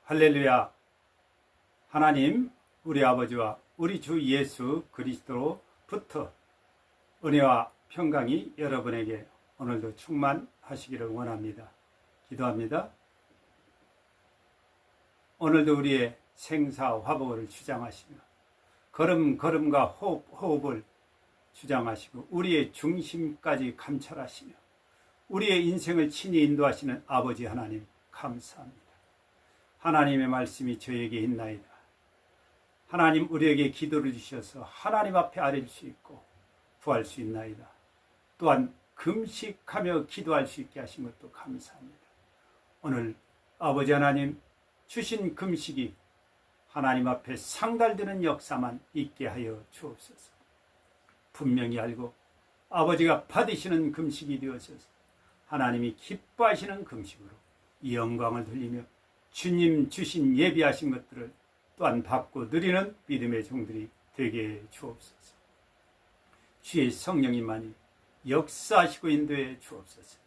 할렐루야. 하나님, 우리 아버지와 우리 주 예수 그리스도로부터 은혜와 평강이 여러분에게 오늘도 충만하시기를 원합니다. 기도합니다. 오늘도 우리의 생사화복을 주장하시며 걸음걸음과 호흡을 주장하시고 우리의 중심까지 감찰하시며 우리의 인생을 친히 인도하시는 아버지 하나님 감사합니다. 하나님의 말씀이 저에게 있나이다. 하나님, 우리에게 기도를 주셔서 하나님 앞에 아뢰일 수 있고 구할 수 있나이다. 또한 금식하며 기도할 수 있게 하신 것도 감사합니다. 오늘 아버지 하나님 주신 금식이 하나님 앞에 상달되는 역사만 있게 하여 주옵소서. 분명히 알고 아버지가 받으시는 금식이 되어져서 하나님이 기뻐하시는 금식으로 이 영광을 돌리며 주님 주신 예비하신 것들을 또한 받고 누리는 믿음의 종들이 되게 주옵소서. 주의 성령님만이 역사하시고 인도해 주옵소서.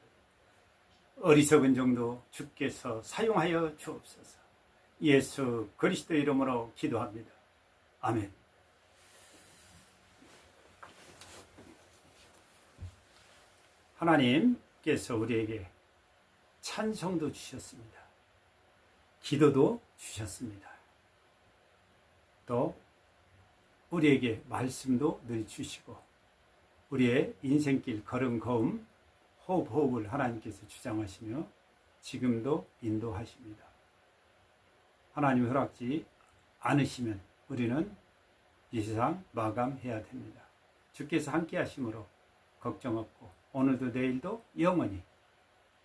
어리석은 정도 주께서 사용하여 주옵소서. 예수 그리스도 이름으로 기도합니다. 아멘. 하나님께서 우리에게 찬송도 주셨습니다. 기도도 주셨습니다. 또 우리에게 말씀도 늘 주시고 우리의 인생길 걸음걸음 호흡을 하나님께서 주장하시며 지금도 인도하십니다. 하나님 허락지 않으시면 우리는 이 세상 마감해야 됩니다. 주께서 함께 하심으로 걱정 없고 오늘도 내일도 영원히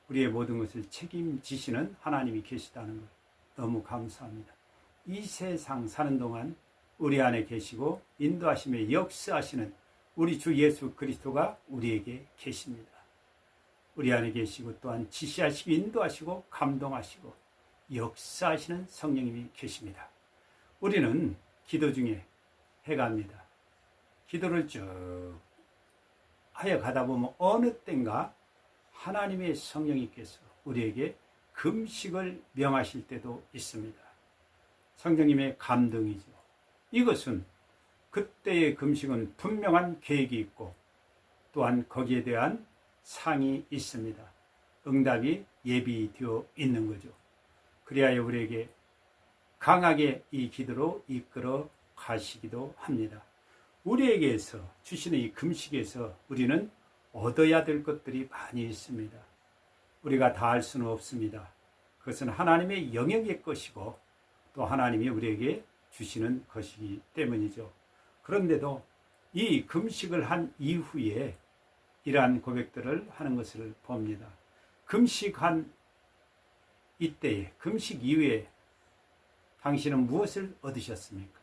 우리의 모든 것을 책임지시는 하나님이 계시다는 것 너무 감사합니다. 이 세상 사는 동안 우리 안에 계시고 인도하시며 역사하시는 우리 주 예수 그리스도가 우리에게 계십니다. 우리 안에 계시고 또한 지시하시고 인도하시고 감동하시고 역사하시는 성령님이 계십니다. 우리는 기도 중에 해갑니다. 기도를 쭉 하여 가다 보면 어느 땐가 하나님의 성령님께서 우리에게 금식을 명하실 때도 있습니다. 성령님의 감동이죠. 이것은 그때의 금식은 분명한 계획이 있고 또한 거기에 대한 상이 있습니다. 응답이 예비되어 있는 거죠. 그리하여 우리에게 강하게 이 기도로 이끌어 가시기도 합니다. 우리에게서 주시는 이 금식에서 우리는 얻어야 될 것들이 많이 있습니다. 우리가 다 할 수는 없습니다. 그것은 하나님의 영역의 것이고 또 하나님이 우리에게 주시는 것이기 때문이죠. 그런데도 이 금식을 한 이후에 이러한 고백들을 하는 것을 봅니다. 금식한 이때에, 금식 이후에 당신은 무엇을 얻으셨습니까?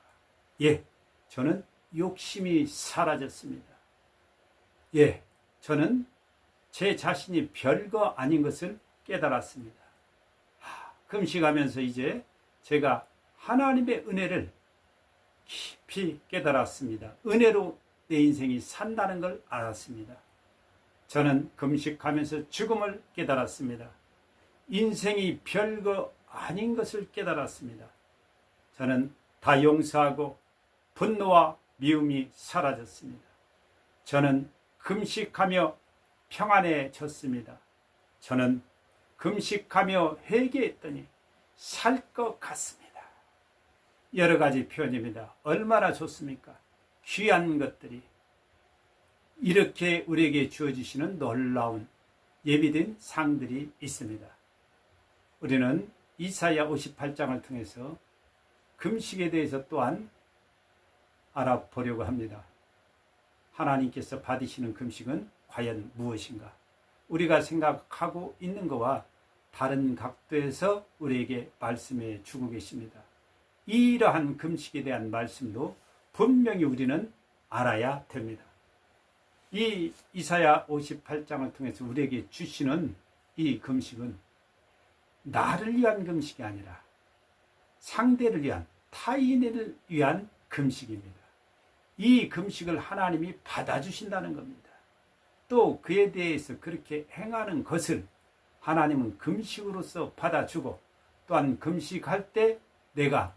예, 저는 욕심이 사라졌습니다. 예, 저는 제 자신이 별거 아닌 것을 깨달았습니다. 금식하면서 이제 제가 하나님의 은혜를 깊이 깨달았습니다. 은혜로 내 인생이 산다는 걸 알았습니다. 저는 금식하면서 죽음을 깨달았습니다. 인생이 별거 아닌 것을 깨달았습니다. 저는 다 용서하고 분노와 미움이 사라졌습니다. 저는 금식하며 평안해졌습니다. 저는 금식하며 회개했더니 살 것 같습니다. 여러 가지 표현입니다. 얼마나 좋습니까? 귀한 것들이 이렇게 우리에게 주어지시는 놀라운 예비된 상들이 있습니다. 우리는 이사야 58장을 통해서 금식에 대해서 또한 알아보려고 합니다. 하나님께서 받으시는 금식은 과연 무엇인가? 우리가 생각하고 있는 것과 다른 각도에서 우리에게 말씀해 주고 계십니다. 이러한 금식에 대한 말씀도 분명히 우리는 알아야 됩니다. 이 이사야 58장을 통해서 우리에게 주시는 이 금식은 나를 위한 금식이 아니라 상대를 위한, 타인을 위한 금식입니다. 이 금식을 하나님이 받아주신다는 겁니다. 또 그에 대해서 그렇게 행하는 것을 하나님은 금식으로서 받아주고 또한 금식할 때 내가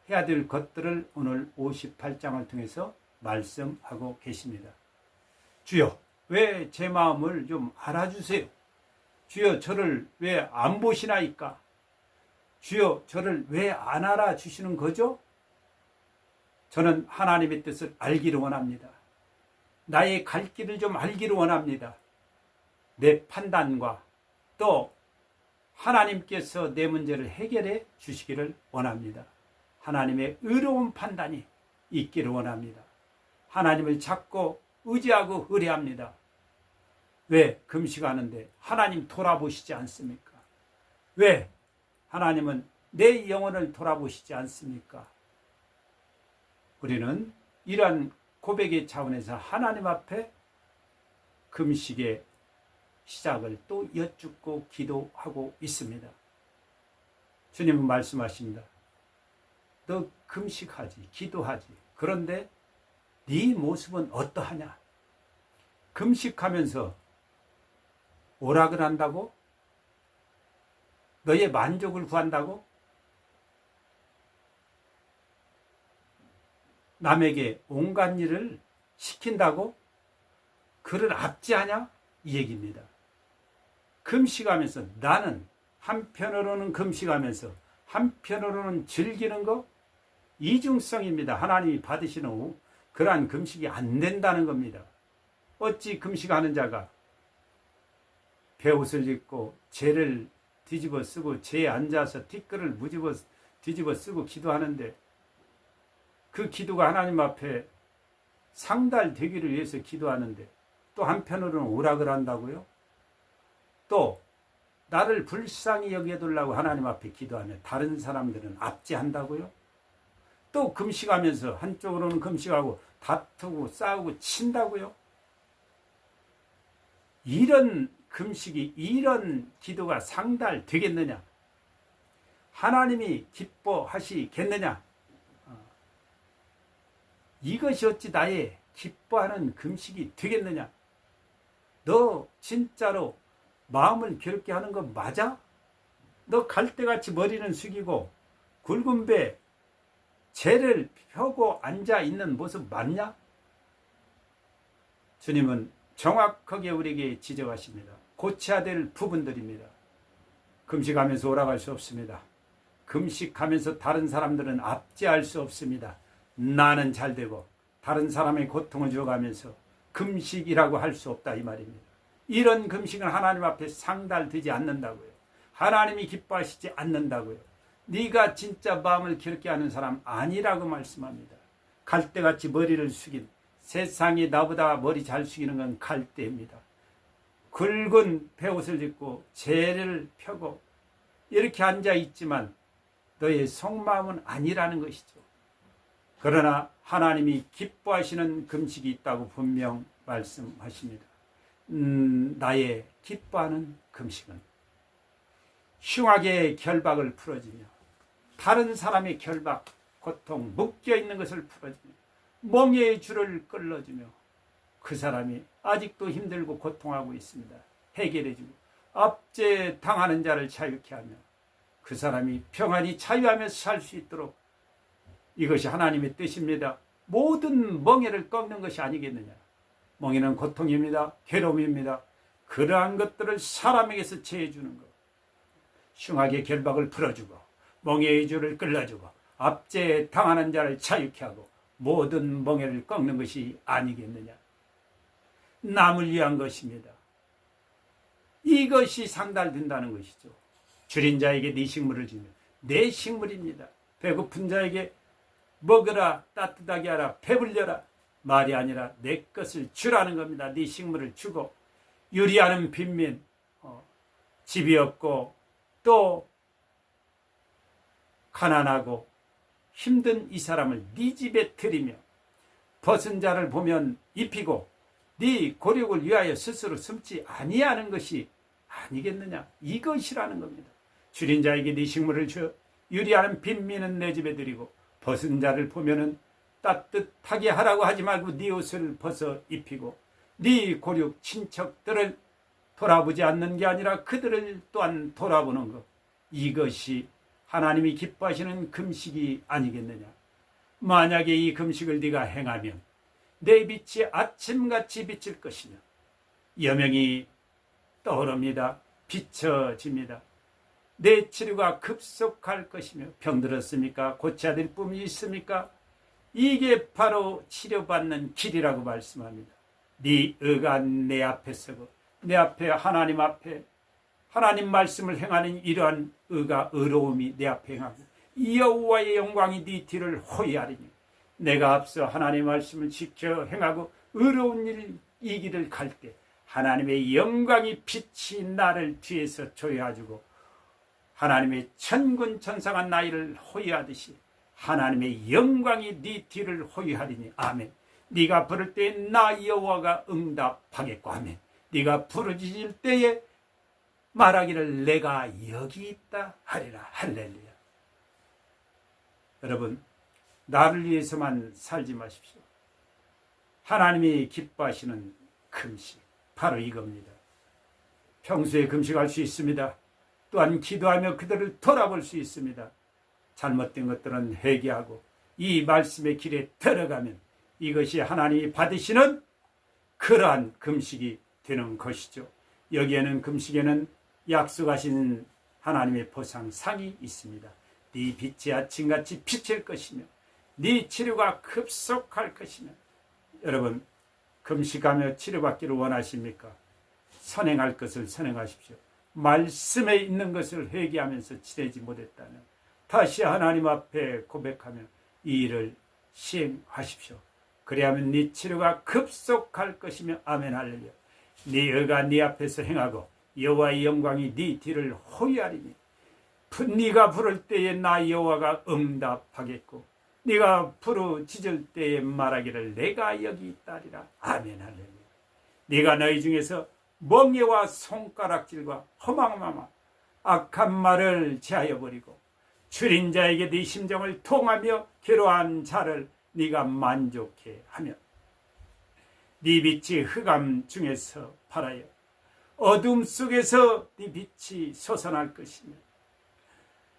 해야 될 것들을 오늘 58장을 통해서 말씀하고 계십니다. 주여, 왜 제 마음을 좀 알아주세요. 주여, 저를 왜 안 보시나이까? 주여, 저를 왜 안 알아주시는 거죠? 저는 하나님의 뜻을 알기를 원합니다. 나의 갈 길을 좀 알기를 원합니다. 내 판단과 또 하나님께서 내 문제를 해결해 주시기를 원합니다. 하나님의 의로운 판단이 있기를 원합니다. 하나님을 찾고 의지하고 의뢰합니다. 왜 금식하는데 하나님 돌아보시지 않습니까? 왜 하나님은 내 영혼을 돌아보시지 않습니까? 우리는 이러한 고백의 차원에서 하나님 앞에 금식의 시작을 또 여쭙고 기도하고 있습니다. 주님은 말씀하십니다. 너 금식하지, 기도하지. 그런데 네 모습은 어떠하냐? 금식하면서 오락을 한다고? 너의 만족을 구한다고? 남에게 온갖 일을 시킨다고? 그를 압제하냐? 이 얘기입니다. 금식하면서 나는 한편으로는 금식하면서 한편으로는 즐기는 거? 이중성입니다. 하나님이 받으시는 그러한 금식이 안 된다는 겁니다. 어찌 금식하는 자가 베옷을 입고 죄를 뒤집어 쓰고 죄에 앉아서 티끌을 뒤집어 쓰고 기도하는데 그 기도가 하나님 앞에 상달되기를 위해서 기도하는데 또 한편으로는 오락을 한다고요? 또 나를 불쌍히 여겨달라고 하나님 앞에 기도하면 다른 사람들은 압제한다고요? 또 금식하면서 한쪽으로는 금식하고 다투고 싸우고 친다고요? 이런 금식이 이런 기도가 상달되겠느냐? 하나님이 기뻐하시겠느냐? 이것이 어찌 나의 기뻐하는 금식이 되겠느냐? 너 진짜로 마음을 괴롭게 하는 거 맞아? 너 갈대같이 머리는 숙이고 굵은 배 재를 펴고 앉아 있는 모습 맞냐? 주님은 정확하게 우리에게 지적하십니다. 고쳐야 될 부분들입니다. 금식하면서 오락할 수 없습니다. 금식하면서 다른 사람들은 압제할 수 없습니다. 나는 잘 되고 다른 사람의 고통을 줘가면서 금식이라고 할 수 없다 이 말입니다. 이런 금식은 하나님 앞에 상달되지 않는다고요. 하나님이 기뻐하시지 않는다고요. 네가 진짜 마음을 괴롭게 하는 사람 아니라고 말씀합니다. 갈대같이 머리를 숙인 세상이 나보다 머리 잘 숙이는 건 갈대입니다. 굵은 베옷을 입고 재를 펴고 이렇게 앉아 있지만 너의 속마음은 아니라는 것이죠. 그러나 하나님이 기뻐하시는 금식이 있다고 분명 말씀하십니다. 나의 기뻐하는 금식은 흉악의 결박을 풀어주며 다른 사람의 결박, 고통, 묶여있는 것을 풀어주며 멍에의 줄을 끌어주며 그 사람이 아직도 힘들고 고통하고 있습니다. 해결해주고 압제 당하는 자를 자유케 하며 그 사람이 평안히 자유하면서 살 수 있도록 이것이 하나님의 뜻입니다. 모든 멍에를 꺾는 것이 아니겠느냐. 멍에는 고통입니다. 괴로움입니다. 그러한 것들을 사람에게서 제해주는 것. 흉악의 결박을 풀어주고 멍에의 줄을 끌어주고 압제에 당하는 자를 자유케 하고 모든 멍에를 꺾는 것이 아니겠느냐. 남을 위한 것입니다. 이것이 상달된다는 것이죠. 줄인 자에게 네 식물을 주며 내 식물입니다. 배고픈 자에게 먹으라, 따뜻하게 하라, 배불려라. 말이 아니라 내 것을 주라는 겁니다. 네 식물을 주고 유리하는 빈민, 집이 없고 또 가난하고 힘든 이 사람을 네 집에 들이며 벗은 자를 보면 입히고 네 고력을 위하여 스스로 숨지 아니하는 것이 아니겠느냐. 이것이라는 겁니다. 줄인 자에게 네 식물을 줘 유리하는 빈민은 내 집에 들이고 벗은 자를 보면은 따뜻하게 하라고 하지 말고 네 옷을 벗어 입히고 네 고륙 친척들을 돌아보지 않는 게 아니라 그들을 또한 돌아보는 것. 이것이 하나님이 기뻐하시는 금식이 아니겠느냐. 만약에 이 금식을 네가 행하면 내 빛이 아침같이 비칠 것이며 여명이 떠오릅니다. 비춰집니다. 내 치료가 급속할 것이며 병들었습니까? 고쳐야 될 뿐이 있습니까? 이게 바로 치료받는 길이라고 말씀합니다. 네 의가 내 앞에 서고 내 앞에 하나님 앞에 하나님 말씀을 행하는 이러한 의가 의로움이 내 앞에 행하고 여호와의 영광이 네 뒤를 호위하리니 내가 앞서 하나님의 말씀을 지켜 행하고 의로운 이 길을 갈 때 하나님의 영광이 빛이 나를 뒤에서 조여주고 하나님의 천군 천사가 나를 호위하듯이 하나님의 영광이 네 뒤를 호위하리니 아멘. 네가 부를 때에 나 여호와가 응답하겠고 아멘. 네가 부르짖을 때에 말하기를 내가 여기 있다 하리라. 할렐루야. 여러분, 나를 위해서만 살지 마십시오. 하나님이 기뻐하시는 금식, 바로 이겁니다. 평소에 금식할 수 있습니다. 또한 기도하며 그들을 돌아볼 수 있습니다. 잘못된 것들은 회개하고 이 말씀의 길에 들어가면 이것이 하나님이 받으시는 그러한 금식이 되는 것이죠. 여기에는 금식에는 약속하신 하나님의 보상상이 있습니다. 네 빛이 아침같이 비칠 것이며 네 치료가 급속할 것이며. 여러분, 금식하며 치료받기를 원하십니까? 선행할 것을 선행하십시오. 말씀에 있는 것을 회개하면서 지내지 못했다면 다시 하나님 앞에 고백하며 이 일을 시행하십시오. 그래야만 네 치료가 급속할 것이며 아멘. 할렐루야. 네 의가 네 앞에서 행하고 여호와의 영광이 네 뒤를 호위하리니 네가 부를 때에 나 여호와가 응답하겠고 네가 부르짖을 때에 말하기를 내가 여기 있다리라. 아멘. 할렐루야. 네가 너희 중에서 멍에와 손가락질과 허망함과 악한 말을 제하여 버리고 줄인 자에게 네 심정을 통하며 괴로워한 자를 네가 만족해 하며 네 빛이 흑암 중에서 발하여 어둠 속에서 네 빛이 솟아날 것이며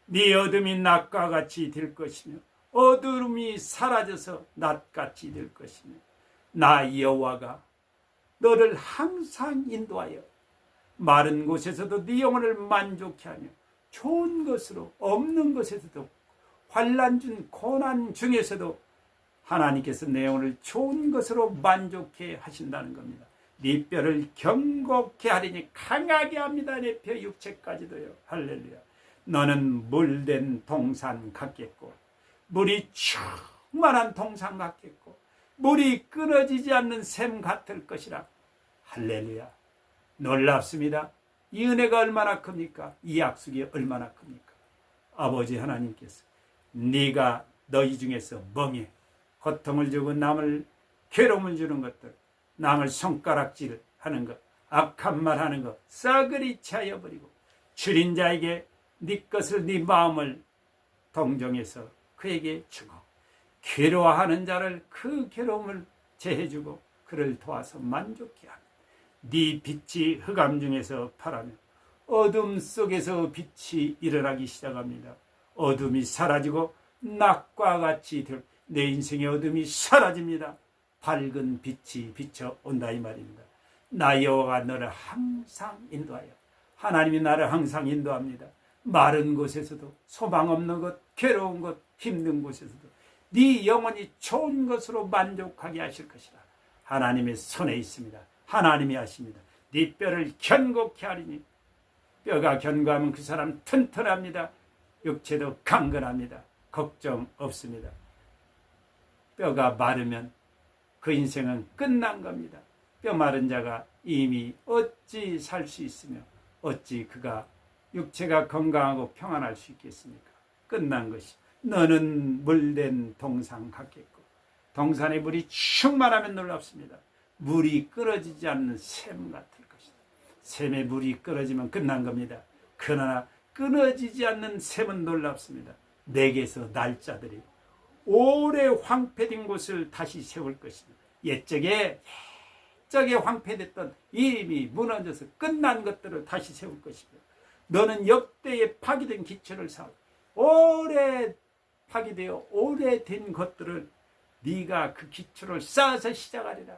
네 어둠이 낮과 같이 될 것이며 어둠이 사라져서 낮같이 될 것이며 나 여호와가 너를 항상 인도하여 마른 곳에서도 네 영혼을 만족해 하며 좋은 것으로 없는 것에서도 환난 중 고난 중에서도 하나님께서 내 영혼을 좋은 것으로 만족해 하신다는 겁니다. 네 뼈를 견고케 하리니 강하게 합니다. 내 뼈 육체까지도요. 할렐루야. 너는 물된 동산 같겠고 물이 충만한 동산 같겠고 물이 끊어지지 않는 샘 같을 것이라. 할렐루야. 놀랍습니다. 이 은혜가 얼마나 큽니까? 이 약속이 얼마나 큽니까? 아버지 하나님께서 네가 너희 중에서 멍에 고통을 주고 남을 괴로움을 주는 것들, 남을 손가락질 하는 것, 악한 말 하는 것 싸그리 차여 버리고 줄인 자에게 네 것을 네 마음을 동정해서 그에게 주고 괴로워하는 자를 그 괴로움을 제해주고 그를 도와서 만족해 하며 네 빛이 흑암 중에서 파라며 어둠 속에서 빛이 일어나기 시작합니다. 어둠이 사라지고 낮과 같이 내 인생의 어둠이 사라집니다. 밝은 빛이 비춰온다 이 말입니다. 나 여호와가 너를 항상 인도하여 하나님이 나를 항상 인도합니다. 마른 곳에서도 소망 없는 것, 괴로운 것, 힘든 곳에서도 네 영혼이 좋은 것으로 만족하게 하실 것이라. 하나님의 손에 있습니다. 하나님이 하십니다. 네 뼈를 견고케 하리니 뼈가 견고하면 그 사람 튼튼합니다. 육체도 강건합니다. 걱정 없습니다. 뼈가 마르면 그 인생은 끝난 겁니다. 뼈 마른 자가 이미 어찌 살 수 있으며 어찌 그가 육체가 건강하고 평안할 수 있겠습니까? 끝난 것이. 너는 물된 동산 같겠고 동산의 물이 충만하면 놀랍습니다. 물이 끊어지지 않는 샘 같을 것이다. 샘의 물이 끊어지면 끝난 겁니다. 그러나 끊어지지 않는 샘은 놀랍습니다. 내게서 날짜들이 오래 황폐된 곳을 다시 세울 것입니다. 옛적에 황폐됐던 이미 무너져서 끝난 것들을 다시 세울 것입니다. 너는 역대에 파괴된 기초를 쌓고 오래 파기되어 오래된 것들을 네가 그 기초를 쌓아서 시작하리라.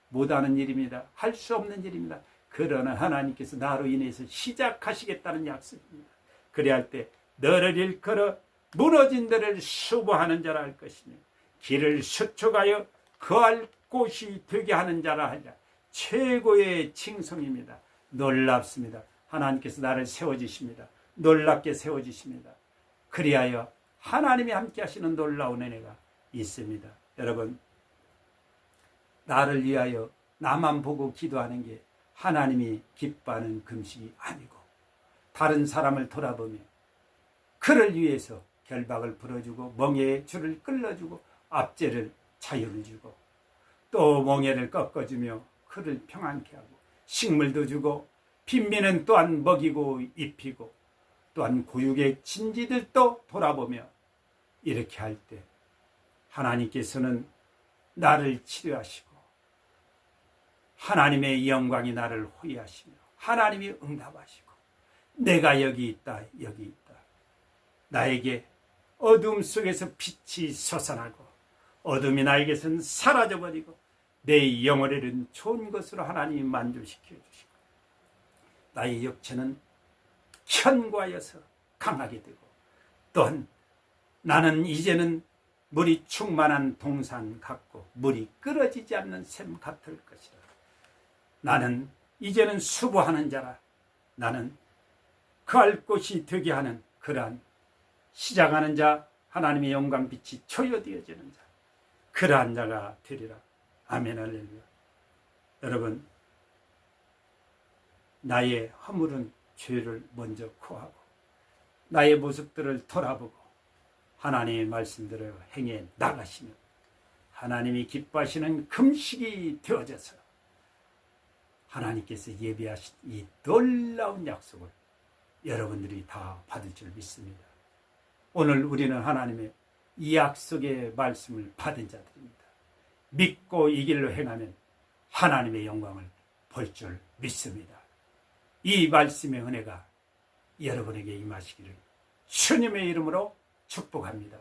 못하는 일입니다. 할 수 없는 일입니다. 그러나 하나님께서 나로 인해서 시작하시겠다는 약속입니다. 그래야 할 때 너를 일컬어 무너진 데를 수보하는 자라 할 것이며 길을 수축하여 거할 곳이 되게 하는 자라 하리라. 최고의 칭송입니다. 놀랍습니다. 하나님께서 나를 세워주십니다. 놀랍게 세워주십니다. 그리하여 하나님이 함께 하시는 놀라운 은혜가 있습니다. 여러분, 나를 위하여 나만 보고 기도하는 게 하나님이 기뻐하는 금식이 아니고 다른 사람을 돌아보며 그를 위해서 결박을 풀어주고 멍에의 줄을 끌어주고 압제를 자유를 주고 또 멍에를 꺾어주며 그를 평안케 하고 식물도 주고 빈민은 또한 먹이고 입히고 또한 고육의 진지들도 돌아보며 이렇게 할 때 하나님께서는 나를 치료하시고 하나님의 영광이 나를 호위하시며 하나님이 응답하시고 내가 여기 있다 여기 있다. 나에게 어둠 속에서 빛이 솟아나고 어둠이 나에게선 사라져버리고 내 영혼에는 좋은 것으로 하나님이 만족시켜 주시고 나의 육체는 견고하여서 강하게 되고 또한 나는 이제는 물이 충만한 동산 같고 물이 끊어지지 않는 샘 같을 것이라. 나는 이제는 수고하는 자라. 나는 거할 곳이 되게 하는 그러한 시작하는 자, 하나님의 영광 빛이 초여되어지는 자, 그러한 자가 되리라. 아멘 할렐루야. 여러분, 나의 허물은 죄를 먼저 고하고 나의 모습들을 돌아보고 하나님의 말씀대로 행해 나가시면 하나님이 기뻐하시는 금식이 되어져서 하나님께서 예비하신 이 놀라운 약속을 여러분들이 다 받을 줄 믿습니다. 오늘 우리는 하나님의 이 약속의 말씀을 받은 자들입니다. 믿고 이 길로 행하면 하나님의 영광을 볼 줄 믿습니다. 이 말씀의 은혜가 여러분에게 임하시기를 주님의 이름으로 축복합니다.